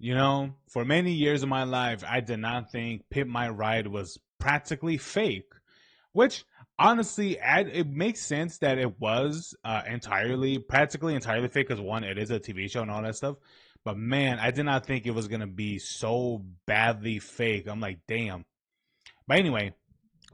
You know, for many years of my life, I did not think Pimp My Ride was practically fake, which honestly, it makes sense that it was practically entirely fake because one, it is a TV show and all that stuff. But man, I did not think it was gonna be so badly fake. I'm like, damn. But anyway,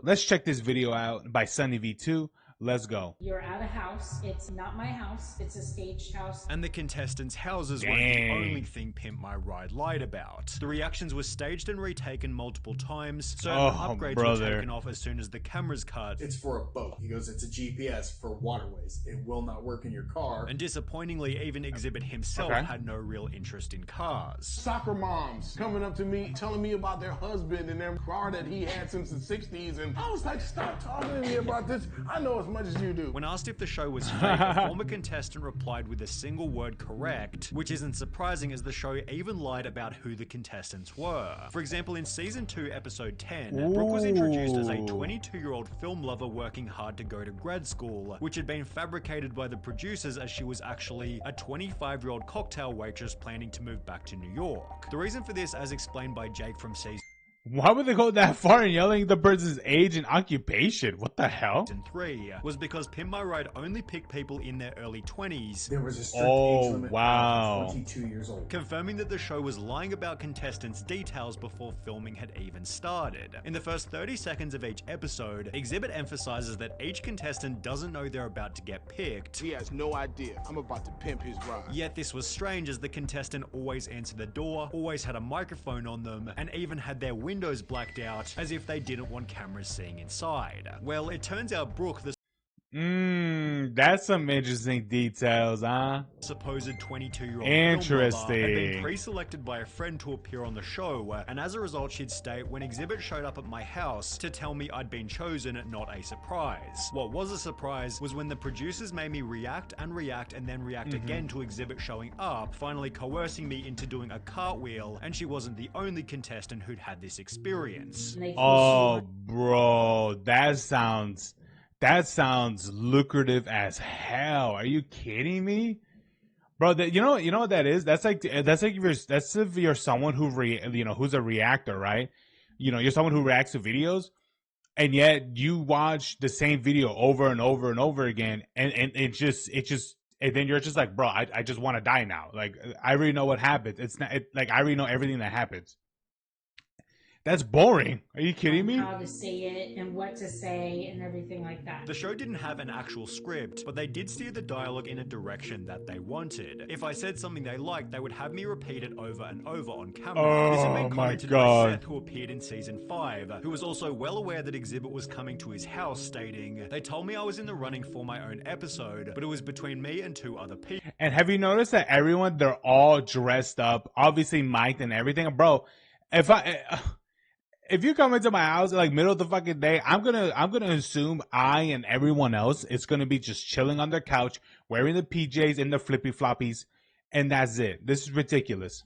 let's check this video out by Sunny V2. Let's go. You're at a house. It's not my house. It's a staged house. And the contestants' houses weren't the only thing Pimp My Ride lied about. The reactions were staged and retaken multiple times. Certain upgrades were taken off as soon as the cameras cut. It's for a boat. He goes, it's a GPS for waterways. It will not work in your car. And disappointingly, even Exhibit himself had no real interest in cars. Soccer moms coming up to me, telling me about their husband and their car that he had since the 60s. And I was like, stop talking to me about this. I know as much as you do. When asked if the show was fake, a former contestant replied with a single word correct, which isn't surprising as the show even lied about who the contestants were. For example, in season 2, episode 10, Brooke was introduced as a 22-year-old film lover working hard to go to grad school, which had been fabricated by the producers as she was actually a 25-year-old cocktail waitress planning to move back to New York. The reason for this, as explained by Jake from season Why would they go that far in yelling the person's age and occupation? What the hell? Season 3 was because Pimp My Ride only picked people in their early 20s. There was a strict age limit wow. of 22 years old. Confirming that the show was lying about contestants' details before filming had even started. In the first 30 seconds of each episode, Exhibit emphasizes that each contestant doesn't know they're about to get picked. He has no idea. I'm about to pimp his ride. Yet this was strange as the contestant always answered the door, always had a microphone on them, and even had their windows blacked out as if they didn't want cameras seeing inside. Well, it turns out Brooke, the that's some interesting details, huh? supposed 22-year-old Interesting. had been pre-selected by a friend to appear on the show, and as a result she'd state, when Exhibit showed up at my house to tell me I'd been chosen, not a surprise. What was a surprise was when the producers made me react and then react again to Exhibit showing up, finally coercing me into doing a cartwheel, and she wasn't the only contestant who'd had this experience. Oh, bro, that sounds lucrative as hell. Are you kidding me, bro? You know what that is? That's like if you're someone who's a reactor, right? You know, you're someone who reacts to videos, and yet you watch the same video over and over and over again, and then you're just like, bro, I just want to die now. Like, I already know what happens. Like, I already know everything that happens. That's boring. Are you kidding me? How to say it and what to say and everything like that. The show didn't have an actual script, but they did steer the dialogue in a direction that they wanted. If I said something they liked, they would have me repeat it over and over on camera. This had been commented by Seth, who appeared in season 5, who was also well aware that Exhibit was coming to his house, stating, "They told me I was in the running for my own episode, but it was between me and 2 other people." And have you noticed that everyone, they're all dressed up, obviously mic'd and everything? Bro, if you come into my house like middle of the fucking day, I'm gonna assume I and everyone else is gonna be just chilling on their couch, wearing the PJs and the flippy floppies, and that's it. This is ridiculous.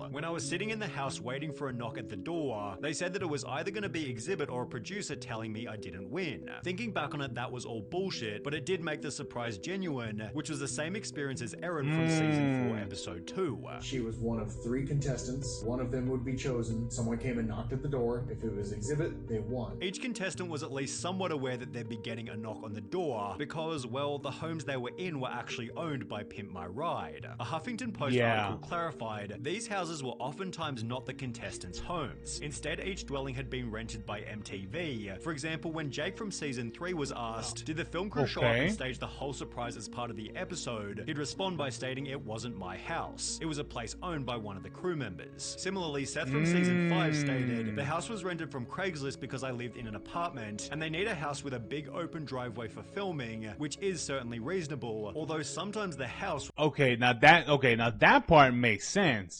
When I was sitting in the house waiting for a knock at the door, they said that it was either going to be Exhibit or a producer telling me I didn't win. Thinking back on it, that was all bullshit, but it did make the surprise genuine, which was the same experience as Erin from season 4, episode 2. She was one of 3 contestants. One of them would be chosen. Someone came and knocked at the door. If it was Exhibit, they won. Each contestant was at least somewhat aware that they'd be getting a knock on the door because, well, the homes they were in were actually owned by Pimp My Ride. A Huffington Post article clarified, these houses were oftentimes not the contestants' homes. Instead, each dwelling had been rented by MTV. For example, when Jake from season 3 was asked, did the film crew show up and stage the whole surprise as part of the episode, he'd respond by stating it wasn't my house. It was a place owned by one of the crew members. Similarly, Seth from season 5 stated, the house was rented from Craigslist because I lived in an apartment, and they need a house with a big open driveway for filming, which is certainly reasonable, although sometimes the house... Okay, now that part makes sense.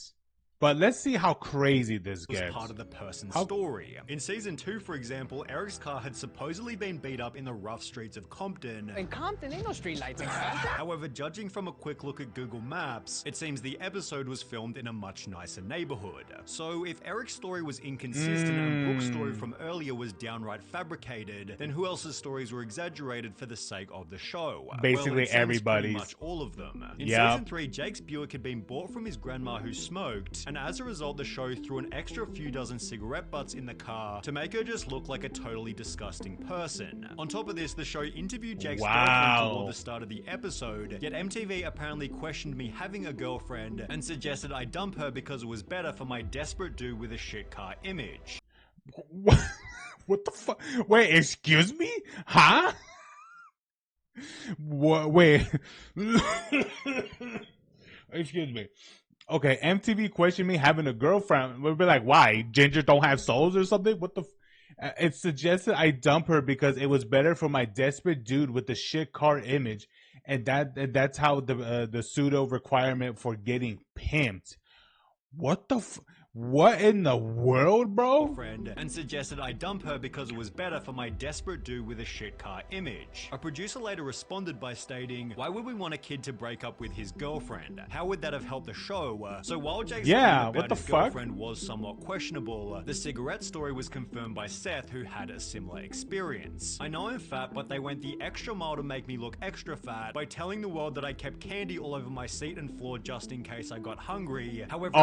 But let's see how crazy this gets. Was part of the person's story. In season 2, for example, Eric's car had supposedly been beat up in the rough streets of Compton. In Compton, ain't no street lights in Compton. However, judging from a quick look at Google Maps, it seems the episode was filmed in a much nicer neighborhood. So if Eric's story was inconsistent and Brooke's story from earlier was downright fabricated, then who else's stories were exaggerated for the sake of the show? Basically, well, everybody's. pretty much all of them. In season 3, Jake's Buick had been bought from his grandma who smoked, and as a result the show threw an extra few dozen cigarette butts in the car to make her just look like a totally disgusting person. On top of this, the show interviewed Jake's girlfriend toward the start of the episode, yet MTV apparently questioned me having a girlfriend and suggested I dump her because it was better for my desperate dude with a shit car image. What the fuck? Wait, excuse me? Huh? What? Wait. Excuse me. Okay, MTV questioned me having a girlfriend. We'll be like, why? Ginger don't have souls or something? What the? It suggested I dump her because it was better for my desperate dude with the shit car image, and that's how the pseudo requirement for getting pimped. What the? What in the world, bro? And suggested I dump her because it was better for my desperate dude with a shit car image. A producer later responded by stating, why would we want a kid to break up with his girlfriend? How would that have helped the show? So while Jake's claim about his girlfriend was somewhat questionable, the cigarette story was confirmed by Seth, who had a similar experience. I know I'm fat, but they went the extra mile to make me look extra fat by telling the world that I kept candy all over my seat and floor just in case I got hungry. However,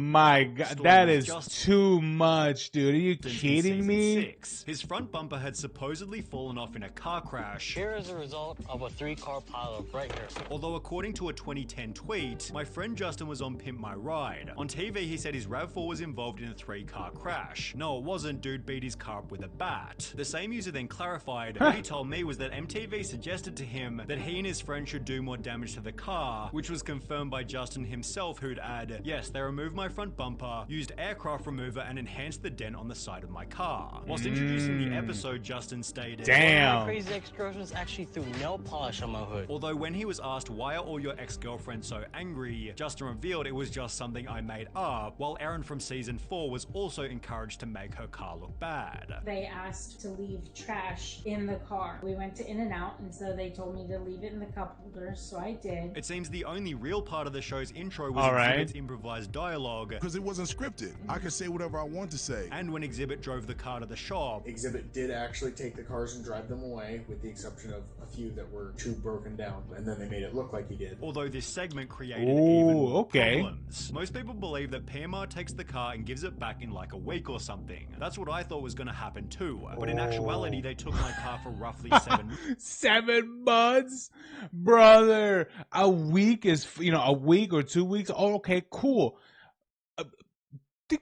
my God, that is too much, dude. Are you kidding me? His front bumper had supposedly fallen off in a car crash. Here is a result of a 3-car pileup right here. Although according to a 2010 tweet, my friend Justin was on Pimp My Ride. On TV, he said his RAV4 was involved in a 3-car crash. No, it wasn't. Dude beat his car up with a bat. The same user then clarified, what he told me was that MTV suggested to him that he and his friend should do more damage to the car, which was confirmed by Justin himself, who'd add, yes, they removed my front bumper, used aircraft remover, and enhanced the dent on the side of my car. Whilst introducing the episode, Justin stated, damn, my crazy ex-girlfriends actually threw nail polish on my hood. Although when he was asked why are all your ex-girlfriends so angry, Justin revealed it was just something I made up, while Erin from season 4 was also encouraged to make her car look bad. They asked to leave trash in the car. We went to In-N-Out, and so they told me to leave it in the cup holder, so I did. It seems the only real part of the show's intro was Exhibit's improvised dialogue, because it wasn't scripted. I could say whatever I want to say. And when Exhibit drove the car to the shop, Exhibit did actually take the cars and drive them away, with the exception of a few that were too broken down, and then they made it look like he did. Although this segment created even more problems. Most people believe that PMR takes the car and gives it back in like a week or something. That's what I thought was going to happen too, but in actuality they took my car for roughly 7 months. 7 months? Brother, a week is, a week or 2 weeks? Oh, okay, cool.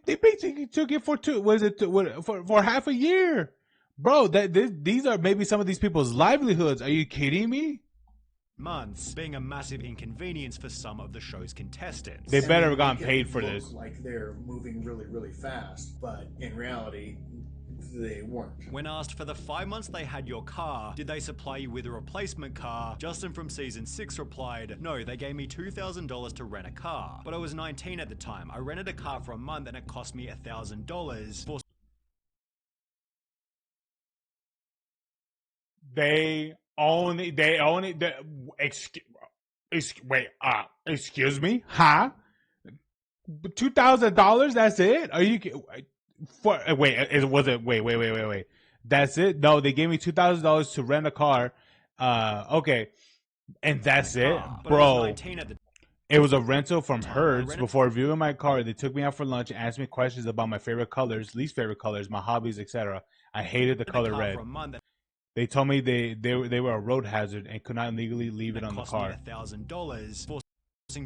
They basically took it for for half a year, bro. These are maybe some of these people's livelihoods. Are you kidding me? Months, being a massive inconvenience for some of the show's contestants. They better have gotten paid for this. Like they're moving really, really fast, but in reality, they weren't. When asked for the 5 months they had your car, did they supply you with a replacement car? Justin from season 6 replied, no, they gave me $2,000 to rent a car. But I was 19 at the time. I rented a car for a month and it cost me $1,000 for... Excuse me? Huh? $2,000? That's it? Are you... Wait. That's it? No, they gave me $2,000 to rent a car. Okay. And that's it? Bro. It was a rental from Hertz. Before viewing my car, they took me out for lunch and asked me questions about my favorite colors, least favorite colors, my hobbies, etc. I hated the color red. They told me they were a road hazard and could not legally leave it on the car. $1,000 for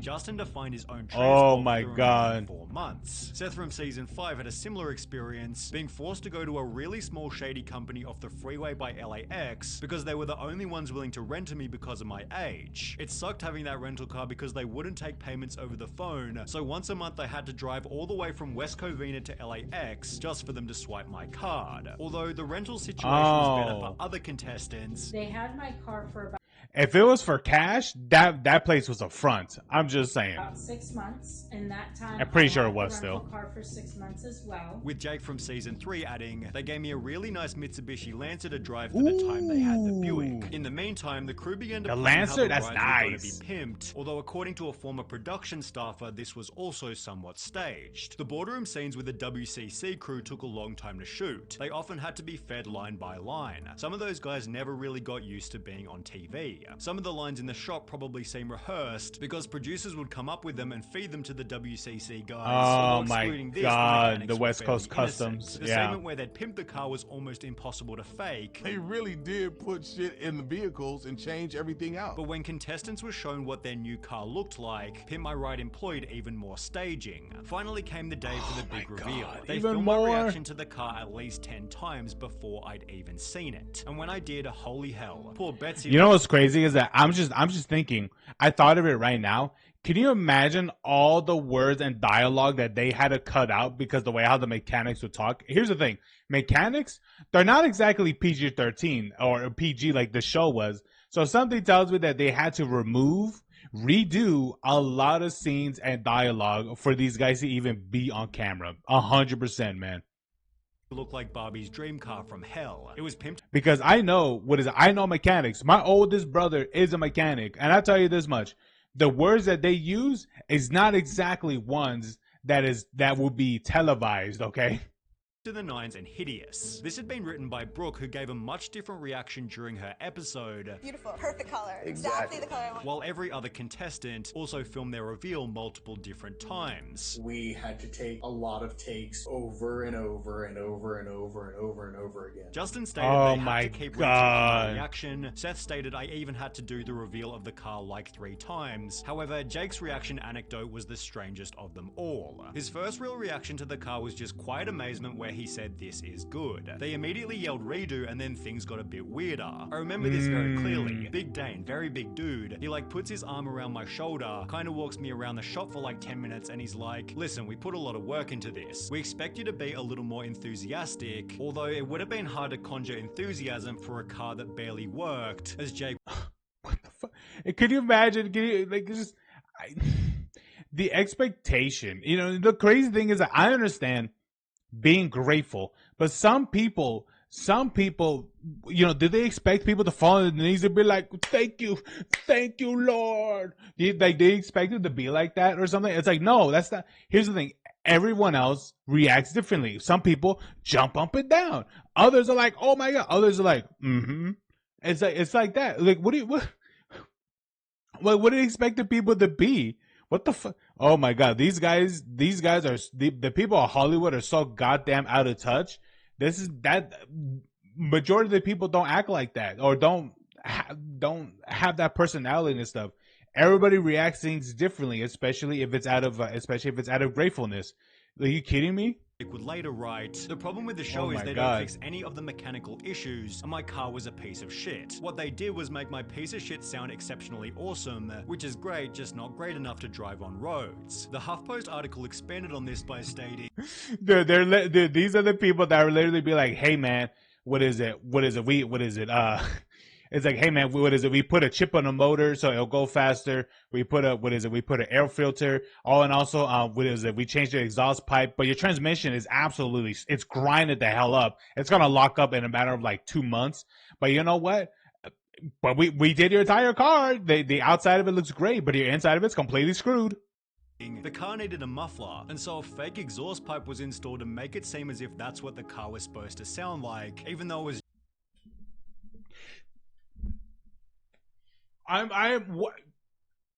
Justin to find his own oh my God. 4 months. Seth from season 5 had a similar experience, being forced to go to a really small shady company off the freeway by LAX because they were the only ones willing to rent to me because of my age. It sucked having that rental car because they wouldn't take payments over the phone, so once a month I had to drive all the way from West Covina to LAX just for them to swipe my card. Although the rental situation was better for other contestants. They had my car for about... If it was for cash, that place was a front. I'm just saying. About 6 months, and that time I'm pretty sure it was still. Car for 6 months as well. With Jake from season 3 adding, they gave me a really nice Mitsubishi Lancer to drive for the time they had the Buick. In the meantime, the crew began to plan Lancer, how the that's rides were going to nice. be pimped. Although according to a former production staffer, this was also somewhat staged. The boardroom scenes with the WCC crew took a long time to shoot. They often had to be fed line by line. Some of those guys never really got used to being on TV. Some of the lines in the shot probably seem rehearsed because producers would come up with them and feed them to the WCC guys. Oh my god, the West Coast Customs. The segment where they'd pimp the car was almost impossible to fake. They really did put shit in the vehicles and change everything out. But when contestants were shown what their new car looked like, Pimp My Ride employed even more staging. Finally came the day for the big reveal. They filmed my reaction to the car at least 10 times before I'd even seen it. And when I did, holy hell. Poor Betsy. You know what's crazy is that I'm just thinking, I thought of it right now. Can you imagine all the words and dialogue that they had to cut out because the way how the mechanics would talk? Here's the thing. Mechanics, they're not exactly PG-13 or PG like the show was. So something tells me that they had to redo a lot of scenes and dialogue for these guys to even be on camera. 100%, man. Looked like Barbie's dream car from hell. It was pimped because I know mechanics. My oldest brother is a mechanic, and I'll tell you this much: the words that they use is not exactly ones that will be televised. Okay. To the nines and hideous. This had been written by Brooke, who gave a much different reaction during her episode. Beautiful, perfect color, exactly the color I want. While every other contestant also filmed their reveal multiple different times. We had to take a lot of takes over and over and over and over and over and over again. Justin stated they had to keep my reaction. Seth stated I even had to do the reveal of the car like 3 times. However, Jake's reaction anecdote was the strangest of them all. His first real reaction to the car was just quiet amazement where he said this is good. They immediately yelled redo and then things got a bit weirder. I remember this very clearly. Big Dane, very big dude, he like puts his arm around my shoulder, kind of walks me around the shop for like 10 minutes and he's like, listen, we put a lot of work into this. We expect you to be a little more enthusiastic, although it would have been hard to conjure enthusiasm for a car that barely worked, as Jake... What the fuck? Could you imagine? The expectation, you know, the crazy thing is that I understand being grateful, but some people, you know, do they expect people to fall on their knees and be like, thank you, Lord? Like, they expect it to be like that or something? It's like, no, that's not. Here's the thing. Everyone else reacts differently. Some people jump up and down. Others are like, oh my God. Others are like, It's like that. Like, what do you expect the people to be? What the fuck? Oh my God. These guys are, the people of Hollywood are so goddamn out of touch. Majority of the people don't act like that or don't have that personality and stuff. Everybody reacts things differently, especially if it's out of gratefulness. Are you kidding me? Would later write, the problem with the show is they don't fix any of the mechanical issues, and my car was a piece of shit. What they did was make my piece of shit sound exceptionally awesome, which is great, just not great enough to drive on roads. The HuffPost article expanded on this by stating, these are the people that will literally be like, hey man, what is it? It's like, hey man, what is it? We put a chip on the motor so it'll go faster. We put an air filter. Oh, and also, we changed the exhaust pipe, but your transmission is it's grinded the hell up. It's gonna lock up in a matter of like 2 months. But you know what? But we did your entire car. The outside of it looks great, but your inside of it's completely screwed. The car needed a muffler, and so a fake exhaust pipe was installed to make it seem as if that's what the car was supposed to sound like, even though it was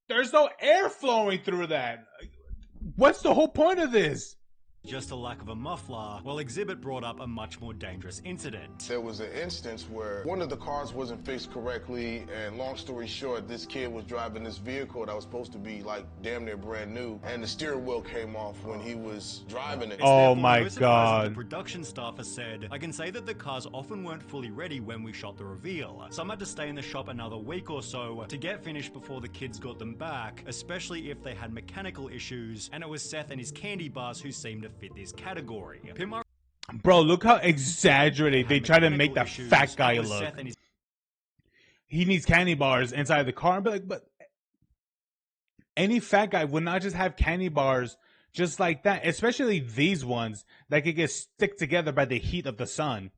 there's no air flowing through that. What's the whole point of this? just a lack of a muffler, while Exhibit brought up a much more dangerous incident. There was an instance where one of the cars wasn't fixed correctly, and long story short, this kid was driving this vehicle that was supposed to be like damn near brand new, and the steering wheel came off when he was driving it. Oh my God. The production staff has said, I can say that the cars often weren't fully ready when we shot the reveal. Some had to stay in the shop another week or so to get finished before the kids got them back, especially if they had mechanical issues, and it was Seth and his candy bars who seemed to fit this category. Bro, look how exaggerated they try to make that fat guy look. He needs candy bars inside the car. But any fat guy would not just have candy bars just like that, especially these ones that could get stick together by the heat of the sun.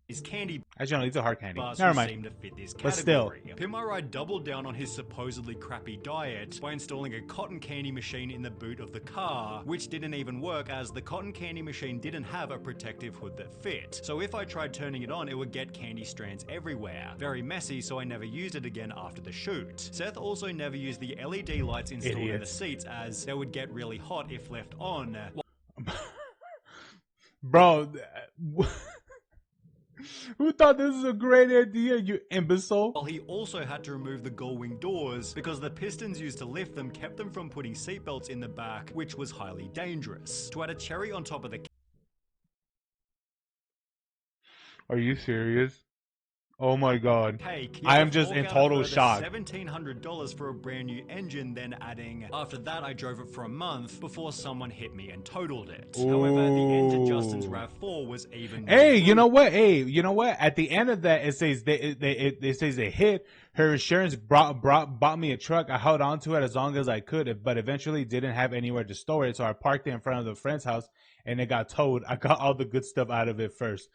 his candy Actually, no, these are hard candy. bars Never who mind. seem to fit this But still. category. Pimp My Ride doubled down on his supposedly crappy diet by installing a cotton candy machine in the boot of the car, which didn't even work as the cotton candy machine didn't have a protective hood that fit. So if I tried turning it on, it would get candy strands everywhere. Very messy, so I never used it again after the shoot. Seth also never used the LED lights installed in the seats as they would get really hot if left on. Bro, who thought this was a great idea, you imbecile? While he also had to remove the gull-wing doors because the pistons used to lift them kept them from putting seatbelts in the back, which was highly dangerous. To add a cherry on top of the Are you serious? Oh my god. cake, I am just in total shock. $1,700 for a brand new engine, then adding, after that I drove it for a month before someone hit me and totaled it. Ooh. However, the end to Justin's RAV4 was even more Hey, you brutal. know what? Hey, you know what? At the end of that, it says it says they hit. Her insurance bought me a truck. I held on to it as long as I could, but eventually didn't have anywhere to store it, so I parked it in front of the friend's house, and it got towed. I got all the good stuff out of it first.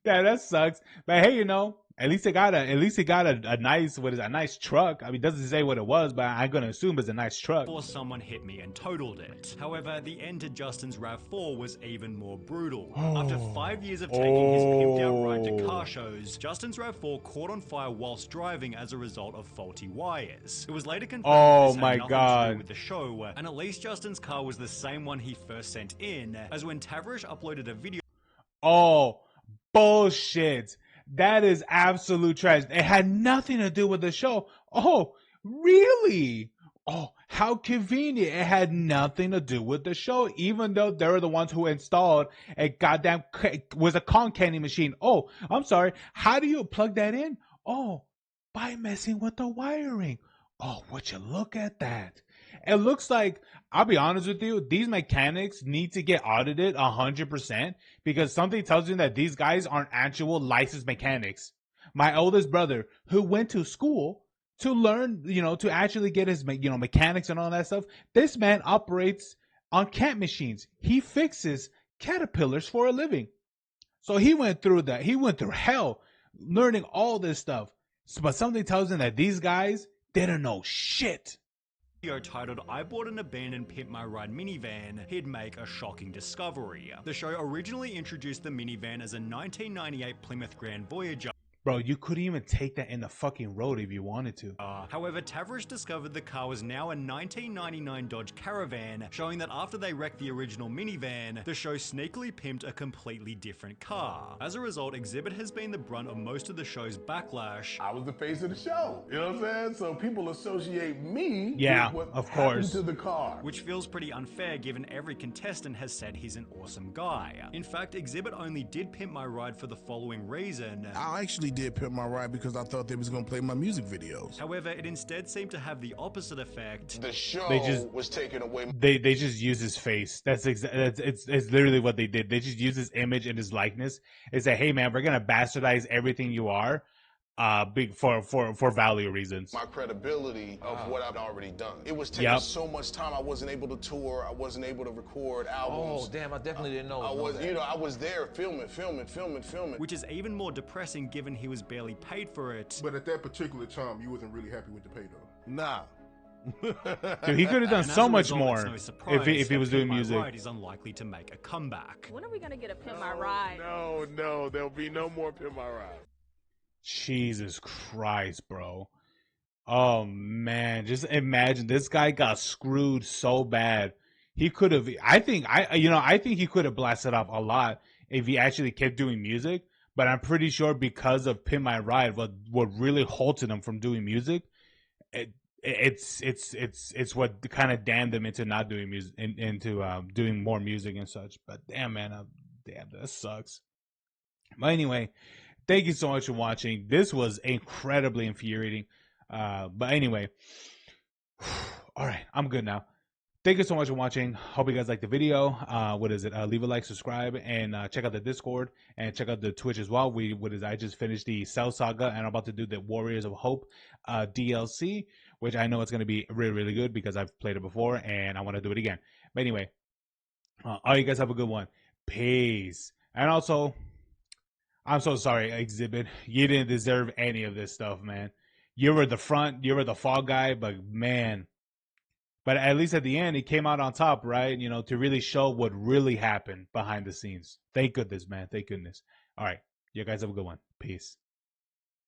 Yeah, that sucks. But hey, you know, at least it got a nice, what is that, a nice truck. I mean, it doesn't say what it was, but I'm gonna assume it's a nice truck. Before someone hit me and totaled it. However, the end to Justin's RAV4 was even more brutal. After 5 years of taking his pimped out ride to car shows, Justin's RAV4 caught on fire whilst driving as a result of faulty wires. It was later confirmed that this had nothing to do with the show, and at least Justin's car was the same one he first sent in, as when Tavrish uploaded a video. Oh, bullshit. That is absolute trash. It had nothing to do with the show. Oh, really? Oh, how convenient. It had nothing to do with the show, even though they were the ones who installed a goddamn, was a con candy machine. Oh, I'm sorry. How do you plug that in? Oh, by messing with the wiring. Oh, would you look at that? It looks like, I'll be honest with you, these mechanics need to get audited 100% because something tells me that these guys aren't actual licensed mechanics. My oldest brother, who went to school to learn, you know, to actually get his, you know, mechanics and all that stuff, this man operates on cat machines. He fixes caterpillars for a living. So he went through that. He went through hell learning all this stuff. But something tells him that these guys didn't know shit. Titled I Bought an Abandoned Pimp My Ride minivan, he'd make a shocking discovery. The show originally introduced the minivan as a 1998 Plymouth Grand Voyager. Bro, you couldn't even take that in the fucking road if you wanted to. However, Tavrish discovered the car was now a 1999 Dodge Caravan, showing that after they wrecked the original minivan, the show sneakily pimped a completely different car. As a result, Exhibit has been the brunt of most of the show's backlash. I was the face of the show, you know what I'm saying? So people associate me with what of happened course to the car. Which feels pretty unfair given every contestant has said he's an awesome guy. In fact, Exhibit only did Pimp My Ride for the following reason. I actually did Pimp My Ride because I thought they was gonna play my music videos. However, it instead seemed to have the opposite effect. The show was taken away. They just use his face. That's it's literally what they did. They just use his image and his likeness. They say, hey man, we're gonna bastardize everything you are, big for value reasons. My credibility of what I've already done. It was taking so much time. I wasn't able to tour. I wasn't able to record albums. Oh damn! I definitely didn't know. I was, you know, I was there filming. Which is even more depressing given he was barely paid for it. But at that particular time, you wasn't really happy with the pay though. Nah. Dude, he could have done so much more if he was doing music. Pimp My Ride is unlikely to make a comeback. When are we gonna get a Pimp My Ride? No, there'll be no more Pimp My Ride. Jesus Christ, bro. Oh man, just imagine this guy got screwed so bad. He could have, I think he could have blasted off a lot if he actually kept doing music. But I'm pretty sure because of Pimp My Ride, what really halted him from doing music, it's what kind of damned him into not doing music, into doing more music and such. But damn man, damn, that sucks. But anyway, thank you so much for watching. This was incredibly infuriating. But anyway, all right, I'm good now. Thank you so much for watching. Hope you guys liked the video. Leave a like, subscribe, and check out the Discord and check out the Twitch as well. I just finished the Cell Saga and I'm about to do the Warriors of Hope DLC, which I know it's going to be really, really good because I've played it before and I want to do it again. But anyway, all you guys have a good one. Peace. And also, I'm so sorry, Exhibit. You didn't deserve any of this stuff, man. You were the front, you were the fall guy, but man. But at least at the end, he came out on top, right? You know, to really show what really happened behind the scenes. Thank goodness, man. Thank goodness. All right. You guys have a good one. Peace.